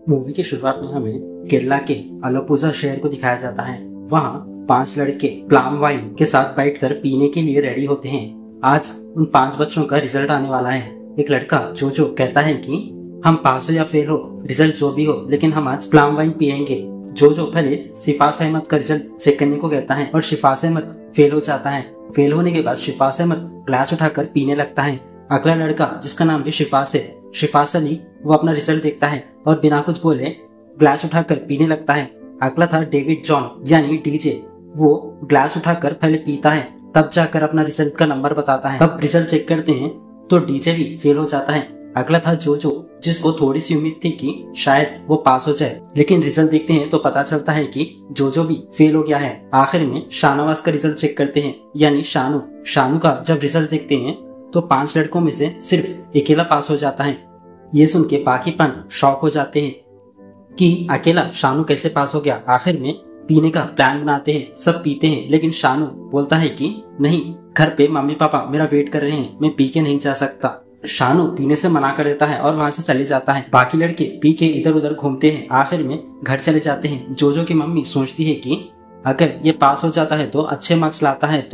Movie की शुरुआत में हमें केरला के अलापुझा शहर को दिखाया जाता है। वहाँ 5 लड़के प्लाम वाइन के साथ बैठकर पीने के लिए रेडी होते हैं। आज उन 5 बच्चों का रिजल्ट आने वाला है। एक लड़का जो कहता है कि हम पास हो या फेल हो, रिजल्ट जो भी हो, लेकिन हम आज प्लाम वाइन पियेंगे। जो पहले शिफास अहमद का रिजल्ट चेक करने को कहता है और शिफास अहमद फेल हो जाता है। फेल होने के बाद शिफास अहमद ग्लास उठाकर पीने लगता है। अगला लड़का जिसका नाम भी शिफास है, शिफास अली, वो अपना रिजल्ट देखता है और बिना कुछ बोले ग्लास उठाकर पीने लगता है। अगला था डेविड जॉन यानी डीजे। वो ग्लास उठाकर पहले पीता है, तब जाकर अपना रिजल्ट का नंबर बताता है। तब रिजल्ट चेक करते हैं तो डीजे भी फेल हो जाता है। अगला था जो जिसको थोड़ी सी उम्मीद थी कि शायद वो पास हो जाए, लेकिन रिजल्ट देखते हैं तो पता चलता है कि जो भी फेल हो गया है। आखिर में शाहनवाज का रिजल्ट चेक करते हैं यानी शानू का जब रिजल्ट देखते हैं तो 5 लड़कों में से सिर्फ अकेला पास हो जाता है। ये सुन के बाकी 5 शॉक हो जाते हैं कि अकेला शानू कैसे पास हो गया। आखिर में पीने का प्लान बनाते हैं, सब पीते हैं, लेकिन शानू बोलता है कि नहीं, घर पे मम्मी पापा मेरा वेट कर रहे हैं, मैं पी के नहीं जा सकता। शानू पीने से मना कर देता है और वहां से चले जाता है। बाकी लड़के पी के इधर उधर घूमते हैं। आखिर में घर चले जाते हैं। जो की मम्मी सोचती है कि अगर ये पास हो जाता है तो अच्छे मार्क्स लाता है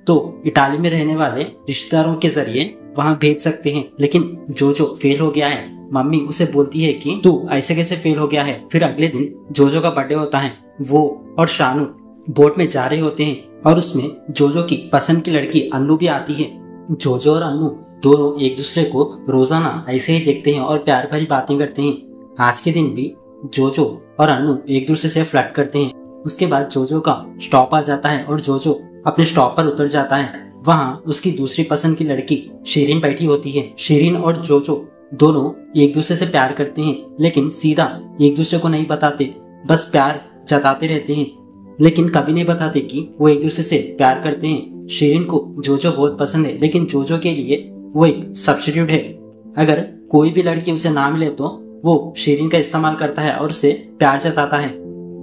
तो इटाली में रहने वाले रिश्तेदारों के जरिए वहां भेज सकते हैं, लेकिन जो फेल हो गया है। मम्मी उसे बोलती है कि तू ऐसे कैसे फेल हो गया है। फिर अगले दिन जो का बर्थडे होता है। वो और शानू बोट में जा रहे होते हैं और उसमें जो की पसंद की लड़की अन्नू भी आती है। जो और अन्नू दोनों एक दूसरे को रोजाना ऐसे ही देखते हैं और प्यार भरी बातें करते हैं। आज के दिन भी जो और अन्नू एक दूसरे से फ्लर्ट करते हैं। उसके बाद जो का स्टॉप आ जाता है और जो अपने स्टॉप पर उतर जाता है। वहाँ उसकी दूसरी पसंद की लड़की शीरीन बैठी होती है। शीरीन और जो दोनों एक दूसरे से प्यार करते हैं, लेकिन सीधा एक दूसरे को नहीं बताते, बस प्यार जताते रहते हैं, लेकिन कभी नहीं बताते कि वो एक दूसरे से प्यार करते हैं। शीरीन को जो बहुत पसंद है, लेकिन जो के लिए वो एक सब्स्टिट्यूट है। अगर कोई भी लड़की उसे ना मिले तो वो शीरीन का इस्तेमाल करता है और उसे प्यार जताता है।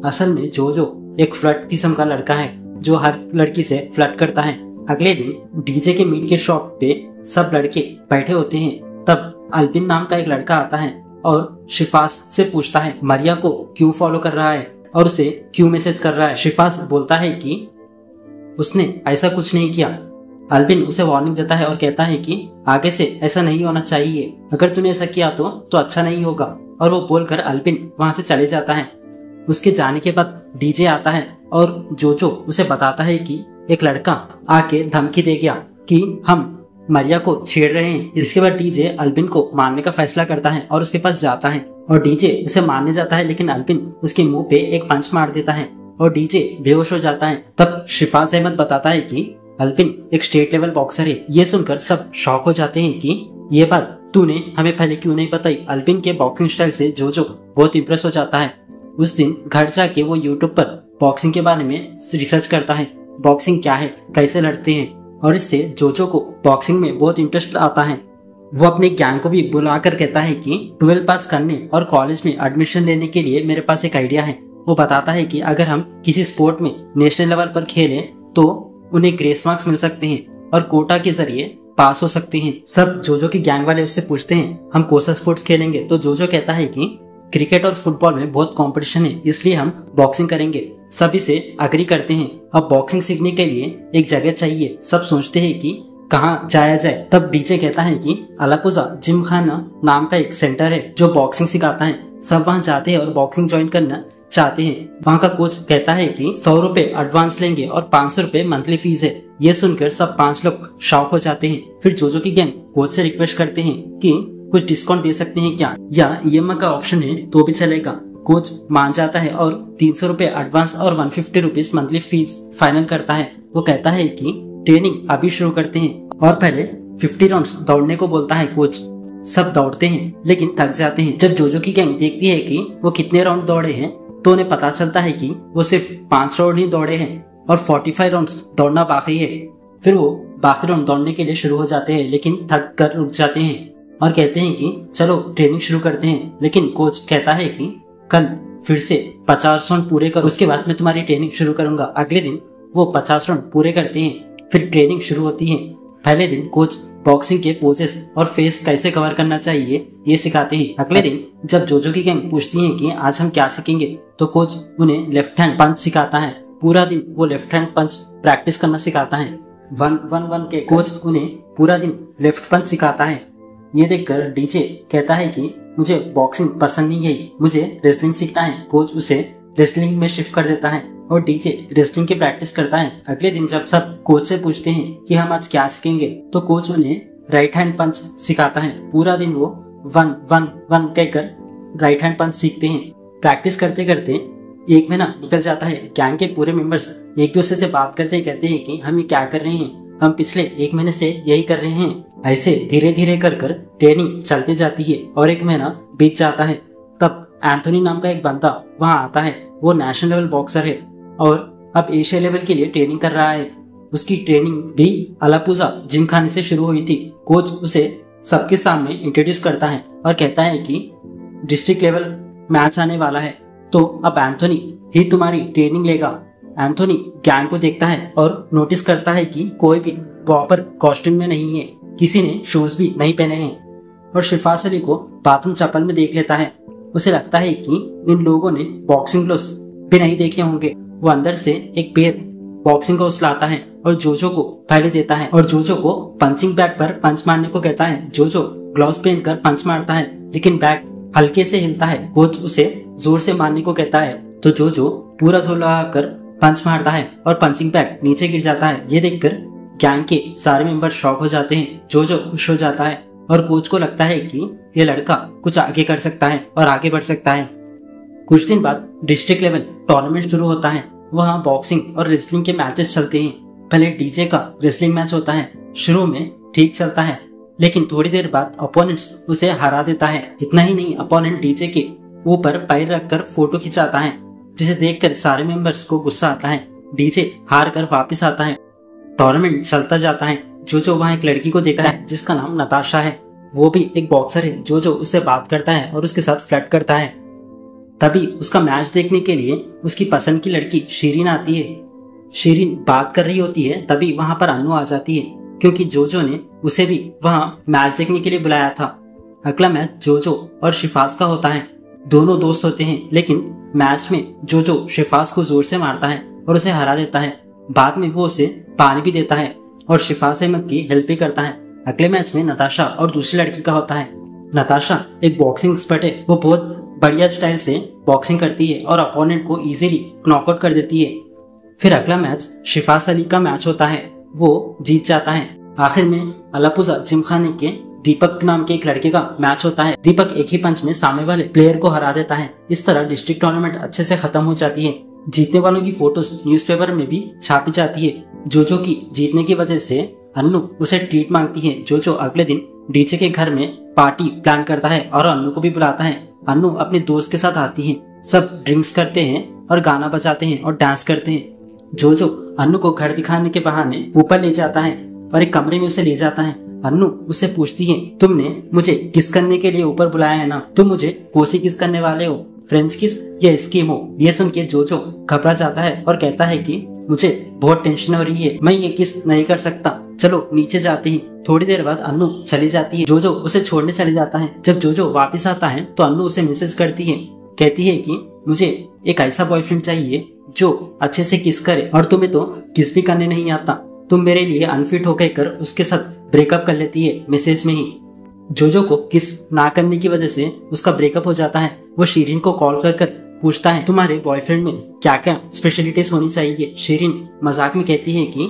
असल में जो एक फ्लर्ट किस्म का लड़का है जो हर लड़की से फ्लर्ट करता है। अगले दिन डीजे के मीट के शॉप पे सब लड़के बैठे होते हैं। तब अल्बिन नाम का एक लड़का आता है और शिफास से पूछता है मरिया को क्यों फॉलो कर रहा है और उसे क्यों मैसेज कर रहा है। शिफास बोलता है कि उसने ऐसा कुछ नहीं किया। अल्बिन उसे वार्निंग देता है और कहता है कि आगे से ऐसा नहीं होना चाहिए, अगर तूने ऐसा किया तो अच्छा नहीं होगा। और वो बोलकर अल्बिन वहां से चले जाता है। उसके जाने के बाद डीजे आता है और जो उसे बताता है कि एक लड़का आके धमकी दे गया कि हम मरिया को छेड़ रहे हैं। इसके बाद डीजे अल्बिन को मारने का फैसला करता है और उसके पास जाता है और डीजे उसे मारने जाता है, लेकिन अल्बिन उसके मुंह पे एक पंच मार देता है और डीजे बेहोश हो जाता है। तब शिफास अहमद बताता है कि अल्बिन एक स्टेट लेवल बॉक्सर है। ये सुनकर सब शॉक हो जाते हैं कि ये बात तूने हमें पहले क्यों नहीं बताई। अल्बिन के बॉक्सिंग स्टाइल से जो बहुत इम्प्रेस हो जाता है। उस दिन घर जाके वो यूट्यूब पर बॉक्सिंग के बारे में रिसर्च करता है, बॉक्सिंग क्या है, कैसे लड़ते हैं, और इससे जो को बॉक्सिंग में बहुत इंटरेस्ट आता है। वो अपने गैंग को भी बुलाकर कहता है कि 12 पास करने और कॉलेज में एडमिशन लेने के लिए मेरे पास एक आइडिया है। वो बताता है कि अगर हम किसी स्पोर्ट में नेशनल लेवल पर खेलें तो उन्हें ग्रेस मार्क्स मिल सकते हैं और कोटा के जरिए पास हो सकते हैं। सब जो की गैंग वाले उससे पूछते हैं हम कौन सा स्पोर्ट्स खेलेंगे, तो जो कहता है कि क्रिकेट और फुटबॉल में बहुत कंपटीशन है, इसलिए हम बॉक्सिंग करेंगे। सभी से अग्री करते हैं। अब बॉक्सिंग सीखने के लिए एक जगह चाहिए। सब सोचते हैं कि कहाँ जाया जाए। तब डीजे कहता है कि अलापुझा जिम खाना नाम का एक सेंटर है जो बॉक्सिंग सिखाता है। सब वहाँ जाते हैं और बॉक्सिंग ज्वाइन करना चाहते हैं। वहाँ का कोच कहता है कि 100 रुपए एडवांस लेंगे और 500 रुपए मंथली फीस है। ये सुनकर सब 5 लोग शॉक हो जाते हैं। फिर जो की गैंग कोच से रिक्वेस्ट करते हैं कि कुछ डिस्काउंट दे सकते हैं क्या, या ईएमआई का ऑप्शन है तो भी चलेगा। कोच मान जाता है और 300 रुपए एडवांस और 150 रुपीज मंथली फीस फाइनल करता है। वो कहता है कि ट्रेनिंग अभी शुरू करते हैं और पहले 50 राउंड्स दौड़ने को बोलता है कोच। सब दौड़ते हैं लेकिन थक जाते हैं। जब जो की गैंग देखती है कि वो कितने राउंड दौड़े हैं तो उन्हें पता चलता है कि वो सिर्फ 5 राउंड ही दौड़े हैं और 45 राउंड्स दौड़ना बाकी है। फिर वो बाकी राउंड दौड़ने के लिए शुरू हो जाते हैं, लेकिन थक कर रुक जाते हैं और कहते हैं कि चलो ट्रेनिंग शुरू करते हैं। लेकिन कोच कहता है कि कल फिर से 50 राउंड पूरे करो, उसके बाद मैं तुम्हारी ट्रेनिंग शुरू करूंगा। अगले दिन वो 50 राउंड पूरे करते हैं। फिर ट्रेनिंग शुरू होती है। पहले दिन कोच बॉक्सिंग के पोजेस और फेस कैसे कवर करना चाहिए ये सिखाते हैं। अगले दिन जब जोजो की गैंग पूछती है कि आज हम क्या सीखेंगे, तो कोच उन्हें लेफ्ट हैंड पंच सिखाता है। पूरा दिन वो लेफ्ट हैंड पंच प्रैक्टिस करना सिखाता है। 1-1-1 के कोच उन्हें पूरा दिन लेफ्ट पंच सिखाता है। ये देखकर डीजे कहता है कि मुझे बॉक्सिंग पसंद नहीं है, मुझे रेसलिंग सीखना है। कोच उसे रेसलिंग में शिफ्ट कर देता है और डीजे रेसलिंग की प्रैक्टिस करता है। अगले दिन जब सब कोच से पूछते हैं कि हम आज क्या सीखेंगे, तो कोच उन्हें राइट हैंड पंच सिखाता है। पूरा दिन वो 1-1-1 कहकर राइट हैंड पंच सीखते हैं। प्रैक्टिस करते करते 1 महीना निकल जाता है। गैंग के पूरे मेंबर्स एक दूसरे से बात करते हैं, कहते हैं कि हम ये क्या कर रहे हैं, हम पिछले 1 महीने से यही कर रहे हैं। ऐसे धीरे धीरे कर ट्रेनिंग चलती जाती है और 1 महीना बीत जाता है। तब एंथोनी नाम का एक बंदा वहां आता है। वो नेशनल लेवल बॉक्सर है और अब एशिया लेवल के लिए ट्रेनिंग कर रहा है। उसकी ट्रेनिंग भी अलापुजा जिम खाने से शुरू हुई थी। कोच उसे सबके सामने इंट्रोड्यूस करता है और कहता है कि डिस्ट्रिक्ट लेवल मैच आने वाला है, तो अब एंथोनी ही तुम्हारी ट्रेनिंग लेगा। एंथोनी गैंग को देखता है और नोटिस करता है कि कोई भी प्रॉपर कॉस्ट्यूम में नहीं है, किसी ने शूज भी नहीं पहने हैं। और शिफास अली को बाथरूम चप्पल में देख लेता है। उसे लगता है कि इन लोगों ने बॉक्सिंग ग्लोव्स भी नहीं देखे होंगे। वो अंदर से एक पेयर बॉक्सिंग ग्लोव्स लाता है और जोजो को पहले देता है और जोजो को पंचिंग बैग पर पंच मारने को कहता है। जोजो ग्लोव्स पहनकर पंच मारता है, लेकिन बैग हल्के से हिलता है। कोच उसे जोर से मारने को कहता है, तो जोजो पूरा जोर लगाकर पंच मारता है और पंचिंग बैग नीचे गिर जाता है। ये देखकर गैंग के सारे मेंबर शॉक हो जाते हैं। जोजो खुश हो जाता है और कोच को लगता है कि ये लड़का कुछ आगे कर सकता है और आगे बढ़ सकता है। कुछ दिन बाद डिस्ट्रिक्ट लेवल टूर्नामेंट शुरू होता है। वहाँ बॉक्सिंग और रेसलिंग के मैचेस चलते हैं। पहले डीजे का रेसलिंग मैच होता है। शुरू में ठीक चलता है, लेकिन थोड़ी देर बाद अपोनेंट्स उसे हरा देता है। इतना ही नहीं, अपोनेंट डीजे के ऊपर पैर रखकर फोटो खिंचाता है, जिसे देखकर सारे मेंबर्स को गुस्सा आता है। डीजे हार कर वापिस आता है। टूर्नामेंट चलता जाता है। जोजो वहाँ एक लड़की को देखता है जिसका नाम नताशा है। वो भी एक बॉक्सर है। जोजो उससे बात करता है और उसके साथ फ्लर्ट करता है। तभी उसका मैच देखने के लिए उसकी पसंद की लड़की शीरीन आती है। शीरीन बात कर रही होती है, तभी वहां पर अन्नू आ जाती है, क्योंकि जोजो ने उसे भी वहां मैच देखने के लिए बुलाया था। अगला मैच जोजो और शिफास का होता है। दोनों दोस्त होते हैं, लेकिन मैच में जोजो शिफास को जोर से मारता है और उसे हरा देता है। बाद में वो उसे पानी भी देता है और शिफास अहमद की हेल्प भी करता है। अगले मैच में नताशा और दूसरी लड़की का होता है। नताशा एक बॉक्सिंग एक्सपर्ट है। वो बहुत बढ़िया स्टाइल से बॉक्सिंग करती है और अपोनेंट को इजीली नॉकआउट कर देती है। फिर अगला मैच शिफास अली का मैच होता है। वो जीत जाता है। आखिर में अलापुजा जिमखाने के दीपक नाम के एक लड़के का मैच होता है। दीपक एक ही पंच में सामने वाले प्लेयर को हरा देता है। इस तरह डिस्ट्रिक्ट टूर्नामेंट अच्छे से खत्म हो जाती है। जीतने वालों की फोटोज न्यूज़पेपर में भी छापी जाती है। जोजो की जीतने की वजह से अन्नू उसे ट्रीट मांगती है। जोजो अगले दिन डीजे के घर में पार्टी प्लान करता है और अन्नू को भी बुलाता है। अन्नू अपने दोस्त के साथ आती है। सब ड्रिंक्स करते हैं और गाना बजाते हैं और डांस करते हैं। जोजो अन्नू को घर दिखाने के बहाने ऊपर ले जाता है और एक कमरे में उसे ले जाता है। अन्नू उससे पूछती है, तुमने मुझे किस करने के लिए ऊपर बुलाया है ना, तुम मुझे कोसी किस करने वाले हो, फ्रेंच किस या एस्किमो? ये सुन के जोजो घबरा जाता है और कहता है कि मुझे बहुत टेंशन हो रही है, मैं ये किस नहीं कर सकता, चलो नीचे जाते हैं। थोड़ी देर बाद अन्नू चली जाती है। जोजो उसे छोड़ने चले जाता है। जब जोजो वापस आता है तो अन्नू उसे मैसेज करती है, कहती है कि मुझे एक ऐसा बॉयफ्रेंड चाहिए जो अच्छे से किस करे, और तुम्हें तो किस भी करने नहीं आता, तुम मेरे लिए अनफिट हो कहकर उसके साथ ब्रेकअप कर लेती है मैसेज में ही। जोजो को किस ना करने की वजह से उसका ब्रेकअप हो जाता है। वो शीरीन को कॉल कर पूछता है, तुम्हारे बॉयफ्रेंड में क्या क्या स्पेशलिटीज होनी चाहिए? शीरीन मजाक में कहती है कि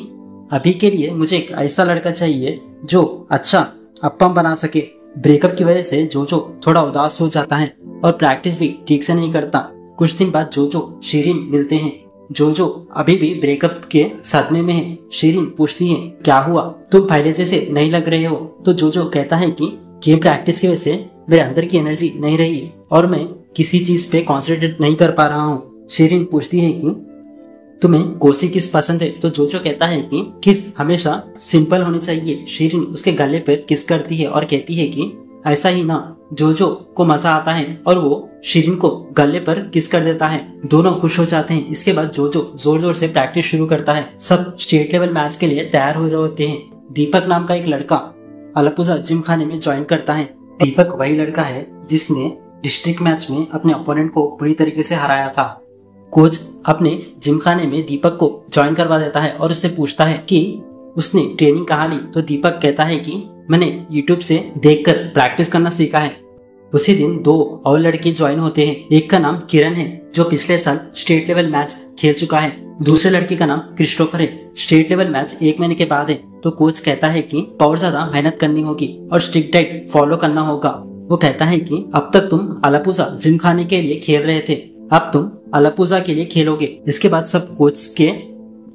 अभी के लिए मुझे एक ऐसा लड़का चाहिए जो अच्छा अप्पम बना सके। ब्रेकअप की वजह से जोजो थोड़ा उदास हो जाता है और प्रैक्टिस भी ठीक से नहीं करता। कुछ दिन बाद जोजो शीरीन मिलते हैं। जोजो अभी भी ब्रेकअप के सदमे में है। शीरीन पूछती है, क्या हुआ, तुम पहले जैसे नहीं लग रहे हो? तो जोजो कहता है कि गेम प्रैक्टिस की वजह से मेरे अंदर की एनर्जी नहीं रही और मैं किसी चीज पे कॉन्सेंट्रेट नहीं कर पा रहा हूँ। शीरीन पूछती है कि तुम्हें कोसी किस पसंद है? तो जोजो कहता है कि किस हमेशा सिंपल होनी चाहिए। शीरीन उसके गले पर किस करती है और कहती है कि ऐसा ही ना। जोजो को मजा आता है और वो शीरीन को गले पर किस कर देता है। दोनों खुश हो जाते हैं। इसके बाद जोजो जोर जोर से प्रैक्टिस शुरू करता है। सब स्टेट लेवल मैच के लिए तैयार हो रहे होते हैं। दीपक नाम का एक लड़का अलापुजा जिम खाने में ज्वाइन करता है। दीपक वही लड़का है जिसने डिस्ट्रिक्ट मैच में अपने ओपोनेंट को बुरी तरीके से हराया था। कोच अपने जिम खाने में दीपक को ज्वाइन करवा देता है और उससे पूछता है कि उसने ट्रेनिंग कहाँ ली। तो दीपक कहता है कि मैंने YouTube से देखकर प्रैक्टिस करना सीखा है। उसी दिन 2 और लड़के ज्वाइन होते हैं। एक का नाम किरण है जो पिछले साल स्टेट लेवल मैच खेल चुका है। दूसरे लड़के का नाम क्रिस्टोफर है। स्टेट लेवल मैच 1 महीने के बाद है। तो कोच कहता है कि और ज्यादा मेहनत करनी होगी और स्ट्रिक्ट डाइट फॉलो करना होगा। वो कहता है कि अब तक तुम अलापुजा जिम खाने के लिए खेल रहे थे, अब तुम अलापुजा के लिए खेलोगे। इसके बाद सब कोच के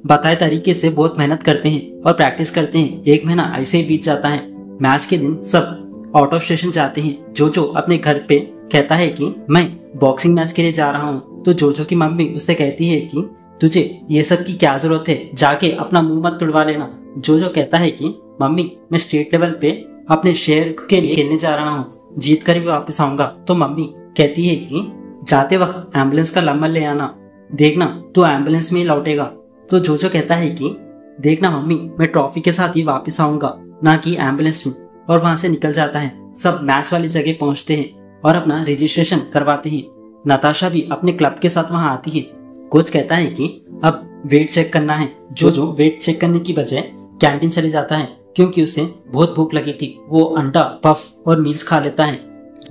बताए तरीके से बहुत मेहनत करते हैं और प्रैक्टिस करते हैं। 1 महीना ऐसे ही बीत जाता है। मैच के दिन सब आउट ऑफ स्टेशन जाते हैं। जो अपने घर पे कहता है कि मैं बॉक्सिंग मैच के लिए जा रहा हूँ। तो जो की मम्मी उससे कहती है कि तुझे ये सब की क्या जरूरत है, जाके अपना मुंह मत तुड़वा लेना। जो कहता है कि मम्मी मैं स्टेट लेवल पे अपने शहर के लिए खेलने जा रहा हूँ, जीत कर भी वापस आऊंगा। तो मम्मी कहती है कि जाते वक्त एम्बुलेंस का नंबर ले आना, देखना तो एम्बुलेंस में ही लौटेगा। तो जो कहता है कि देखना मम्मी मैं ट्रॉफी के साथ ही वापस आऊंगा, ना कि एम्बुलेंस में। और वहां से निकल जाता है। सब मैच वाली जगह पहुंचते हैं और अपना रजिस्ट्रेशन करवाते हैं। नताशा भी अपने क्लब के साथ वहां आती है। कोच कहता है कि अब वेट चेक करना है। जो वेट चेक करने की बजाय कैंटीन चले जाता है क्योंकि उसे बहुत भूख लगी थी। वो अंडा, पफ और मील्स खा लेता है।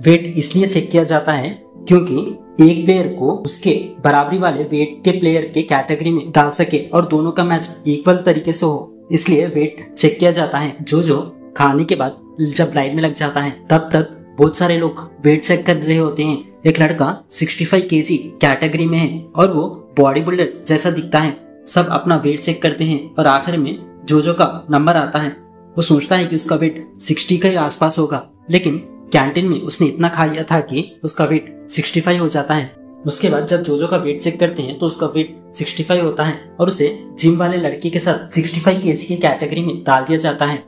वेट इसलिए चेक किया जाता है क्योंकि एक प्लेयर को उसके बराबरी वाले वेट के प्लेयर के कैटेगरी में डाल सके और दोनों का मैच इक्वल तरीके से हो, इसलिए वेट चेक किया जाता है। जो खाने के बाद जब लाइन में लग जाता है तब तक बहुत सारे लोग वेट चेक कर रहे होते हैं। एक लड़का 65 kg कैटेगरी में है और वो बॉडी बिल्डर जैसा दिखता है। सब अपना वेट चेक करते हैं और आखिर में जो का नंबर आता है। वो सोचता है कि उसका वेट 60 के आसपास होगा, लेकिन कैंटीन में उसने इतना खा लिया था कि उसका वेट 65 हो जाता है। उसके बाद जब जो का वेट चेक करते हैं तो उसका वेट 65 होता है और उसे जिम वाले लड़के के साथ 65 kg की कैटेगरी में डाल दिया जाता है।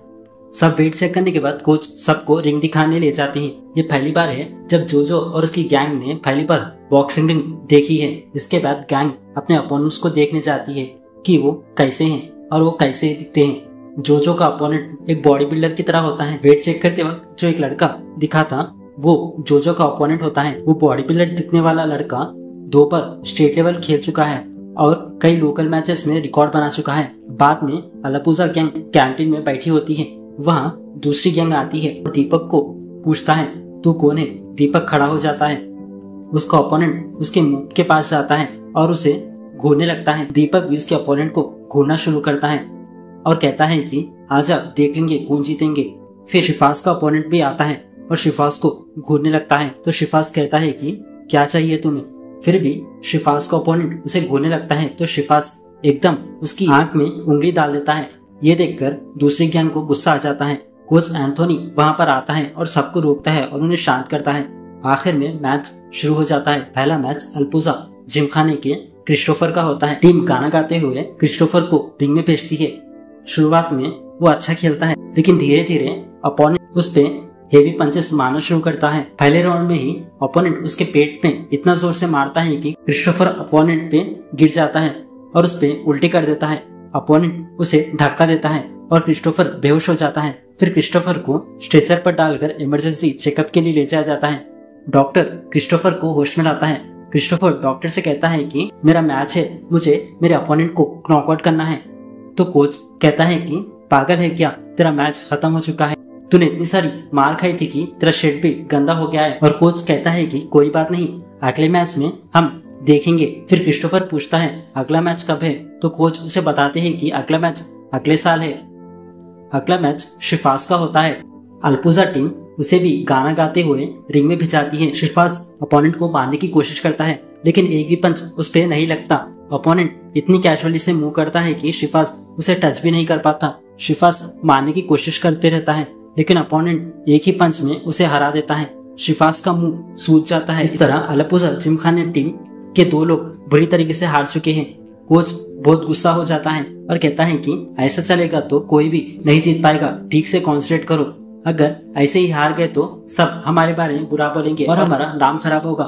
सब वेट चेक करने के बाद कोच सबको रिंग दिखाने ले जाते हैं। ये पहली बार है जब जो और उसकी गैंग ने पहली बार बॉक्सिंग रिंग देखी है। इसके बाद गैंग अपने अपोनेंट्स को देखने जाती है कि वो कैसे हैं और वो कैसे दिखते हैं। जो का अपोनेंट एक बॉडी बिल्डर की तरह होता है। वेट चेक करते वक्त जो एक लड़का दिखा था वो जो का अपोनेंट होता है। वो बॉडी बिल्डर दिखने वाला लड़का 2 बार स्टेट लेवल खेल चुका है और कई लोकल मैचेस में रिकॉर्ड बना चुका है। बाद में अलापुजा गैंग कैंटीन में बैठी होती है। वहाँ दूसरी गैंग आती है और दीपक को पूछता है तू कौन है। दीपक खड़ा हो जाता है। उसका ओपोनेंट उसके मुंह के पास जाता है और उसे घूरने लगता है। दीपक भी उसके ओपोनेंट को घूरना शुरू करता है और कहता है कि आजा देख लेंगे कौन जीतेंगे। फिर शिफास का ओपोनेंट भी आता है और शिफास को घूरने लगता है। तो शिफास कहता है कि क्या चाहिए तुम्हें। फिर भी शिफास का ओपोनेंट उसे घूरने लगता है तो शिफास एकदम उसकी आंख में उंगली डाल देता है। ये देखकर दूसरी गैंग को गुस्सा आ जाता है। कोच एंथोनी वहां पर आता है और सबको रोकता है और उन्हें शांत करता है। आखिर में मैच शुरू हो जाता है। पहला मैच अलापुजा जिमखाने के क्रिस्टोफर का होता है। टीम गाना गाते हुए क्रिस्टोफर को रिंग में भेजती है। शुरुआत में वो अच्छा खेलता है, लेकिन धीरे धीरे अपोनेंट उस पे हेवी पंचेस मारना शुरू करता है। पहले राउंड में ही अपोनेंट उसके पेट में इतना जोर से मारता है कि क्रिस्टोफर अपोनेंट पे गिर जाता है और उस पे उल्टी कर देता है। अपोनेंट उसे धक्का देता है और क्रिस्टोफर बेहोश हो जाता है। फिर क्रिस्टोफर को स्ट्रेचर पर डालकर इमरजेंसी चेकअप के लिए ले जाया जाता है। डॉक्टर क्रिस्टोफर को होश में लाता है। क्रिस्टोफर डॉक्टर से कहता है कि मेरा मैच है, मुझे मेरे अपोनेंट को नॉकआउट करना है। तो कोच कहता है कि पागल है क्या, तेरा मैच खत्म हो चुका है, तूने इतनी सारी मार खाई थी कि तेरा शर्ट भी गंदा हो गया है। और कोच कहता है कि कोई बात नहीं, अगले मैच में हम देखेंगे। फिर क्रिस्टोफर पूछता है अगला मैच कब है। तो कोच उसे बताते हैं कि अगला मैच अगले साल है। अगला मैच शिफास का होता है। अलापुजा टीम उसे भी गाना गाते हुए रिंग में भिजाती है। शिफास अपोनेंट को मारने की कोशिश करता है, लेकिन एक भी पंच उस पे नहीं लगता। अपोनेंट इतनी कैजुअली से मूव करता है कि शिफास उसे टच भी नहीं कर पाता। शिफास मारने की कोशिश करते रहता है, लेकिन अपोनेंट एक ही पंच में उसे हरा देता है। शिफास का मुंह सूज जाता है। इस तरह अलापुजा जिमखाने टीम के 2 लोग बुरी तरीके से हार चुके हैं। कोच बहुत गुस्सा हो जाता है और कहता है कि ऐसा चलेगा तो कोई भी नहीं जीत पाएगा, ठीक से कॉन्सेंट्रेट करो। अगर ऐसे ही हार गए तो सब हमारे बारे में बुरा बोलेंगे और हमारा नाम खराब होगा।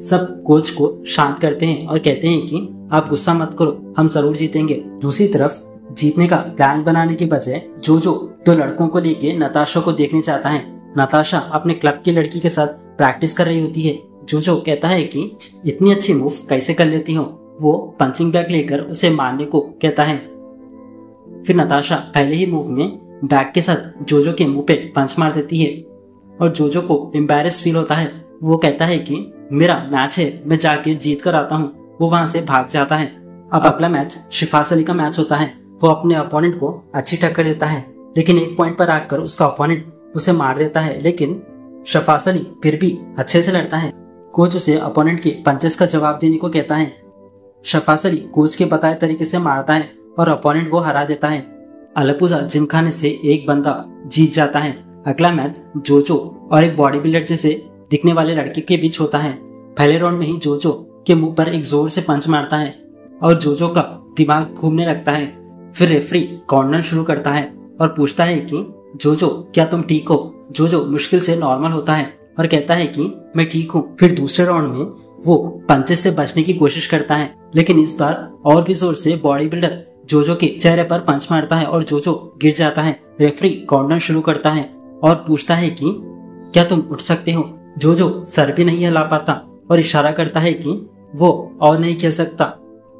सब कोच को शांत करते हैं और कहते हैं कि आप गुस्सा मत करो, हम जरूर जीतेंगे। दूसरी तरफ जीतने का प्लान बनाने के बजाय जोजो दो लड़कों को लेके नताशा को देखने चाहता है। नताशा अपने क्लब की लड़की के साथ प्रैक्टिस कर रही होती है। जोजो कहता है कि इतनी अच्छी मूव कैसे कर लेती हो। वो पंचिंग बैग लेकर उसे मारने को कहता है। फिर नताशा पहले ही मूव में बैग के साथ जोजो के मुंह पे पंच मार देती है और जोजो को एम्बैरेस फील होता है। वो कहता है कि मेरा मैच है, मैं जाके जीत कर आता हूँ। वो वहां से भाग जाता है। अब अगला मैच शिफास अली का मैच होता है। वो अपने अपोनेंट को अच्छी टक्कर देता है, लेकिन एक पॉइंट पर आकर उसका अपोनेंट उसे मार देता है। लेकिन शिफास अली फिर भी अच्छे से लड़ता है। कोच उसे अपोनेंट के पंचेस का जवाब देने को कहता है। शिफास अली कोच के बताए तरीके से मारता है और अपोनेंट को हरा देता है। अलापुझा जिमखाने से एक बंदा जीत जाता है। अगला मैच जोजो और एक बॉडी बिल्डर जैसे दिखने वाले लड़के के बीच होता है। पहले राउंड में ही जोजो के मुंह पर एक जोर से पंच मारता है और जोजो का दिमाग घूमने लगता है। फिर रेफरी कॉर्नर शुरू करता है और पूछता है कि जोजो क्या तुम ठीक हो। जोजो मुश्किल से नॉर्मल होता है और कहता है कि मैं ठीक हूँ। फिर दूसरे राउंड में वो पंचेस से बचने की कोशिश करता है, लेकिन इस बार और भी जोर से बॉडी बिल्डर जोजो के चेहरे पर पंच मारता है और जोजो गिर जाता है। रेफरी कॉर्नर शुरू करता है और पूछता है कि क्या तुम उठ सकते हो। जोजो सर भी नहीं हिला पाता और इशारा करता है कि वो और नहीं खेल सकता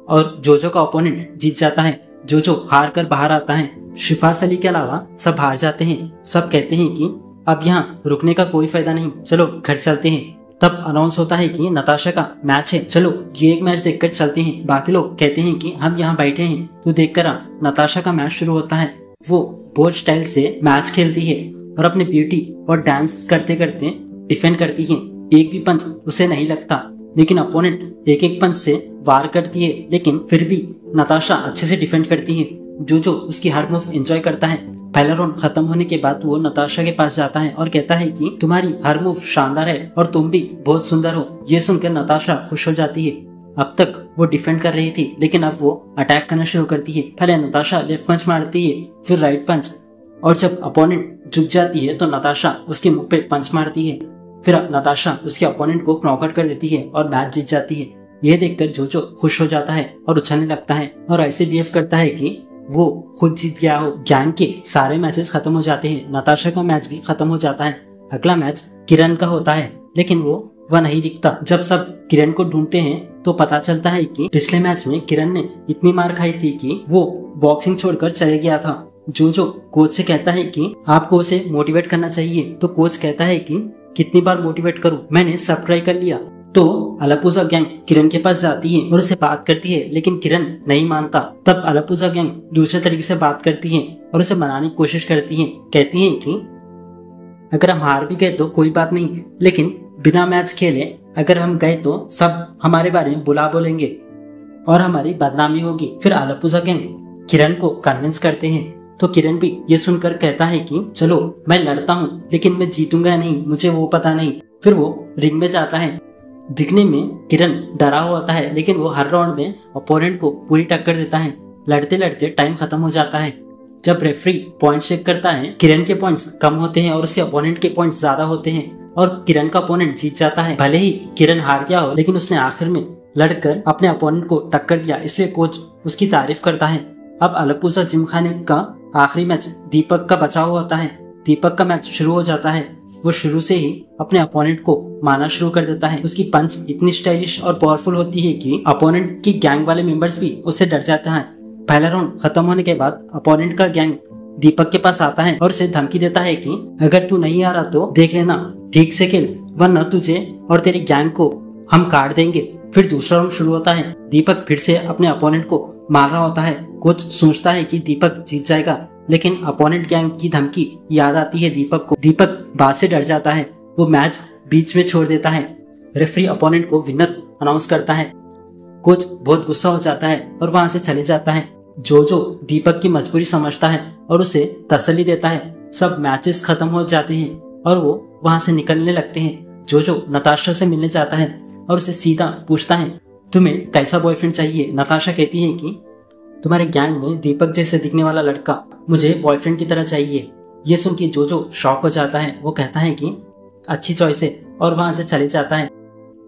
और जोजो का ओपोनेंट जीत जाता है। जोजो हार कर बाहर आता है। शिफास अली के अलावा सब हार जाते हैं। सब कहते हैं कि अब यहाँ रुकने का कोई फायदा नहीं, चलो घर चलते हैं। तब अनाउंस होता है कि नताशा का मैच है, चलो ये एक मैच देखकर चलते हैं। बाकी लोग कहते हैं कि हम यहाँ बैठे हैं, तू देख कर आ। नताशा का मैच शुरू होता है। वो बहुत स्टाइल से मैच खेलती है और अपने ब्यूटी और डांस करते करते डिफेंड करती है। एक भी पंच उसे नहीं लगता, लेकिन अपोनेंट एक एक पंच से वार करती है, लेकिन फिर भी नताशा अच्छे से डिफेंड करती है। जोजो उसकी हर मूव एंजॉय करता है। पहला राउंड खत्म होने के बाद वो नताशा के पास जाता है और कहता है कि तुम्हारी हर मूव शानदार है और तुम भी बहुत सुंदर हो। ये सुनकर नताशा खुश हो जाती है। अब तक वो डिफेंड कर रही थी, लेकिन अब वो अटैक करना शुरू करती है। पहले नताशा लेफ्ट पंच मारती है, फिर राइट पंच, और जब अपोनेंट झुक जाती है तो नताशा उसके मुंह पे पंच मारती है। फिर नताशा उसके अपोनेंट को नॉकआउट कर देती है और मैच जीत जाती है। यह देखकर जोजो खुश हो जाता है और उछलने लगता है और ऐसे बिहेव करता है कि वो खुद जीत गया हो। गैंग के सारे मैचेस खत्म हो जाते हैं। नताशा का मैच भी खत्म हो जाता है। अगला मैच किरण का होता है, लेकिन वह नहीं दिखता। जब सब किरण को ढूंढते हैं तो पता चलता है कि पिछले मैच में किरण ने इतनी मार खाई थी कि वो बॉक्सिंग छोड़कर चले गया था। जोजो कोच से कहता है कि आपको उसे मोटिवेट करना चाहिए। तो कोच कहता है कि कितनी बार मोटिवेट करूं, मैंने सब ट्राई कर लिया। तो अलापुझा गैंग किरण के पास जाती है और उसे बात करती है, लेकिन किरण नहीं मानता। तब अलापुझा गैंग दूसरे तरीके से बात करती है और उसे मनाने की कोशिश करती है। कहती है कि अगर हम हार भी गए तो कोई बात नहीं, लेकिन बिना मैच खेले अगर हम गए तो सब हमारे बारे में बुला बोलेंगे और हमारी बदनामी होगी। फिर अलापुझा गैंग किरण को कन्विंस करते हैं। तो किरण भी ये सुनकर कहता है कि चलो मैं लड़ता हूँ, लेकिन मैं जीतूंगा नहीं, मुझे वो पता नहीं। फिर वो रिंग में जाता है। दिखने में किरण डरा हुआ होता है, लेकिन वो हर राउंड में ओपोनेंट को पूरी टक्कर देता है। लड़ते लड़ते टाइम खत्म हो जाता है। जब रेफरी पॉइंट चेक करता है, किरण के पॉइंट्स कम होते हैं और उसके ओपोनेंट के पॉइंट्स ज्यादा होते हैं और किरण का ओपोनेंट जीत जाता है। भले ही किरण हार गया हो, लेकिन उसने आखिर में लड़कर अपने ओपोनेंट को टक्कर दिया, इसलिए कोच उसकी तारीफ करता है। अब अलापुझा जिमखाने का आखिरी मैच दीपक का बचा हुआ होता है। दीपक का मैच शुरू हो जाता है। वो शुरू से ही अपने अपोनेंट को मारना शुरू कर देता है। उसकी पंच इतनी स्टाइलिश और पावरफुल होती है कि अपोनेंट की गैंग वाले मेंबर्स भी उससे डर जाते हैं। पहला राउंड खत्म होने के बाद अपोनेंट का गैंग दीपक के पास आता है और उसे धमकी देता है कि अगर तू नहीं आ रहा तो देख लेना, ठीक से खेल, वरना तुझे और तेरी गैंग को हम काट देंगे। फिर दूसरा राउंड शुरू होता है। दीपक फिर से अपने अपोनेंट को मार रहा होता है। कोच सोचता है कि दीपक जीत जाएगा, लेकिन अपोनेंट गैंग की धमकी याद आती है दीपक को। दीपक बात से डर जाता है। वो मैच बीच में छोड़ देता है। रेफरी अपोनेंट को विनर अनाउंस करता है। कोच बहुत गुस्सा हो जाता है और वहां से चले जाता है। जोजो दीपक की मजबूरी समझता है और उसे तसल्ली देता है। सब मैचेस खत्म हो जाते हैं और वो वहां से निकलने लगते हैं। जोजो नताशा से मिलने जाता है और उसे सीधा पूछता है, तुम्हें कैसा बॉयफ्रेंड चाहिए। नताशा कहती है कि तुम्हारे गैंग में दीपक जैसे दिखने वाला लड़का मुझे बॉयफ्रेंड की तरह चाहिए। ये सुन के जोजो शॉक हो जाता है। वो कहता है कि अच्छी चॉइस है और वहां से चले जाता है,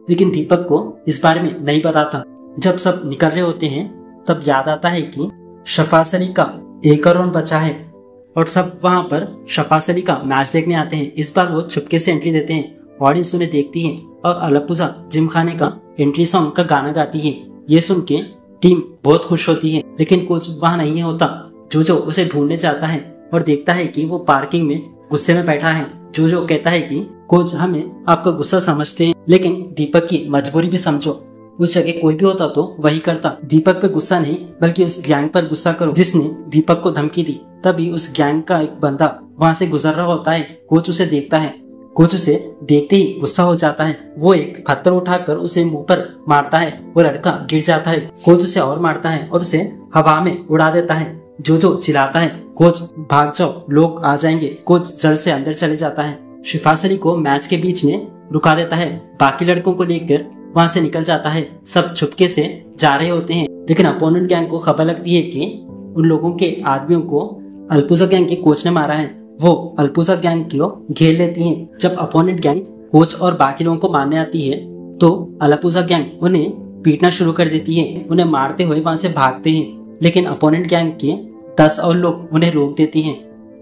लेकिन दीपक को इस बारे में नहीं बताता। जब सब निकल रहे होते हैं तब याद आता है कि शफास अली का एक और राउंड बचा है और सब वहां पर शफास अली का मैच देखने आते हैं। इस बार वो चुपके से एंट्री देते हैं, ऑडियंस उन्हें देखती है और अलपुजा जिमखाने का एंट्री सॉन्ग का गाना गाती है। ये सुन के टीम बहुत खुश होती है, लेकिन कोच वहां नहीं होता। जोजो उसे ढूंढने जाता है और देखता है कि वो पार्किंग में गुस्से में बैठा है। जोजो कहता है कि कोच हमें आपका गुस्सा समझते हैं, लेकिन दीपक की मजबूरी भी समझो। उस जगह कोई भी होता तो वही करता। दीपक पे गुस्सा नहीं बल्कि उस गैंग पर गुस्सा करो जिसने दीपक को धमकी दी। तभी उस गैंग का एक बंदा वहां से गुजर रहा होता है। कोच उसे देखता है। कोच उसे देखते ही गुस्सा हो जाता है। वो एक पत्थर उठाकर उसे मुंह पर मारता है। वो लड़का गिर जाता है। कोच उसे और मारता है और उसे हवा में उड़ा देता है। जोजो चिल्लाता है, कोच भाग जाओ, लोग आ जाएंगे। कोच जल्द से अंदर चले जाता है। शफास अली को मैच के बीच में रुका देता है। बाकी लड़कों को लेकर वहां से निकल जाता है। सब छुपके से जा रहे होते हैं, लेकिन अपोनेंट गैंग को खबर लगती है कि उन लोगों के आदमियों को अलपुजा गैंग के कोच ने मारा है। वो अलपुजा गैंग को घेर लेती है। जब अपोनेंट गैंग कोच और बाकी लोगों को मारने आती है तो अलपुजा गैंग उन्हें पीटना शुरू कर देती है। उन्हें मारते हुए वहां से भागते हैं, लेकिन अपोनेंट गैंग के 10 और लोग उन्हें रोक देती हैं।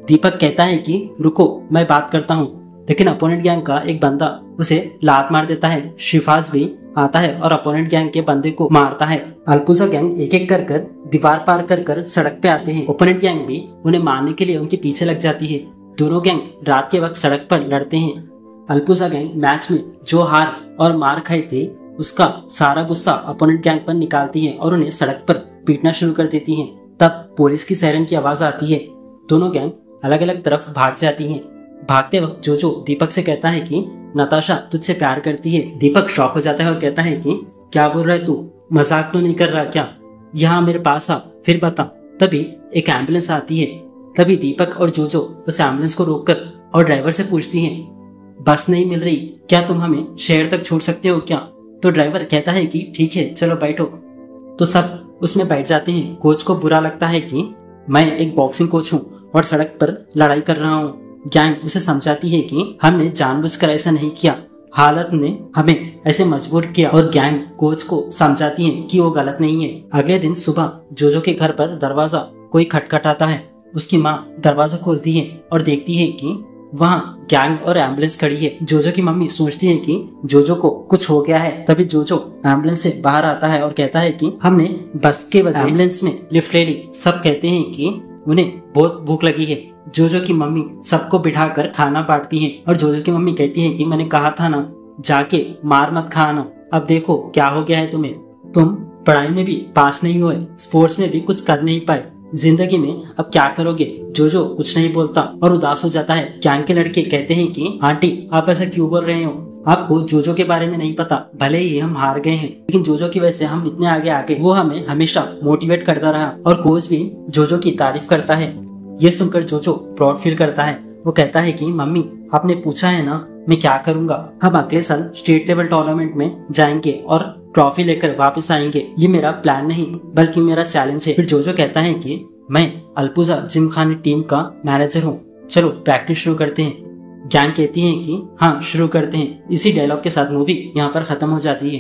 दीपक कहता है कि रुको, मैं बात करता हूँ, लेकिन अपोनेंट गैंग का एक बंदा उसे लात मार देता है। शिफाज भी आता है और अपोनेंट गैंग के बंदे को मारता है। अलपुजा गैंग एक एक कर दीवार पार कर सड़क पे आते हैं। ओपोनेंट गैंग भी उन्हें मारने के लिए उनके पीछे लग जाती है। दोनों गैंग रात के वक्त सड़क पर लड़ते हैं। अलपुजा गैंग मैच में जो हार और मार खाए थे उसका सारा गुस्सा अपोनेंट गैंग पर निकालती है और उन्हें सड़क पर पीटना शुरू कर देती है। तब पुलिस की सायरन की आवाज आती है। दोनों गैंग अलग अलग तरफ भाग जाती हैं। भागते वक्त जोजो दीपक से कहता है कि नताशा तुझसे प्यार करती है। दीपक शॉक हो जाता है और कहता है कि क्या बोल रहा है तू, मजाक तो नहीं कर रहा क्या? यहाँ मेरे पास आ, फिर बता। तभी एक एम्बुलेंस आती है। तभी दीपक और जोजो उस एम्बुलेंस को रोककर और ड्राइवर से पूछती हैं, बस नहीं मिल रही, क्या तुम हमें शहर तक छोड़ सकते हो क्या? तो ड्राइवर कहता है कि ठीक है, चलो बैठो। तो सब उसमें बैठ जाते हैं। कोच को बुरा लगता है कि मैं एक बॉक्सिंग कोच हूँ और सड़क पर लड़ाई कर रहा हूँ। गैंग उसे समझाती है कि हमने जानबूझकर ऐसा नहीं किया, हालत ने हमें ऐसे मजबूर किया। और गैंग कोच को समझाती है कि वो गलत नहीं है। अगले दिन सुबह जोजो के घर पर दरवाजा कोई खटखटाता है। उसकी माँ दरवाजा खोलती है और देखती है कि वहाँ गैंग और एम्बुलेंस खड़ी है। जोजो की मम्मी सोचती है कि जोजो को कुछ हो गया है। तभी जोजो एम्बुलेंस से बाहर आता है और कहता है कि हमने बस के बजाय एम्बुलेंस में लिफ्ट ले ली। सब कहते हैं कि उन्हें बहुत भूख लगी है। जोजो की मम्मी सबको बिठाकर खाना बांटती है और जोजो की मम्मी कहती है कि मैंने कहा था ना, जाके मार मत खाना। अब देखो क्या हो गया है तुम्हें, तुम पढ़ाई में भी पास नहीं हुए, स्पोर्ट्स में भी कुछ कर नहीं पाए, जिंदगी में अब क्या करोगे? जोजो कुछ नहीं बोलता और उदास हो जाता है। गैंग के लड़के कहते हैं कि आंटी आप ऐसा क्यों बोल रहे हो? आपको जोजो के बारे में नहीं पता। भले ही हम हार गए हैं, लेकिन जोजो की वजह से हम इतने आगे आ गए। वो हमें हमेशा मोटिवेट करता रहा और कोच भी जोजो की तारीफ करता है। ये सुनकर जोजो प्राउड फील करता है। वो कहता है कि मम्मी आपने पूछा है ना, मैं क्या करूंगा। हम अगले साल स्टेट लेवल टूर्नामेंट में जाएंगे और ट्रॉफी लेकर वापस आएंगे। ये मेरा प्लान नहीं बल्कि मेरा चैलेंज है। फिर जोजो कहता है कि मैं अलपुजा जिमखाने टीम का मैनेजर हूँ, चलो प्रैक्टिस शुरू करते हैं। गैंग कहती है कि हाँ शुरू करते हैं। इसी डायलॉग के साथ मूवी यहाँ पर खत्म हो जाती है।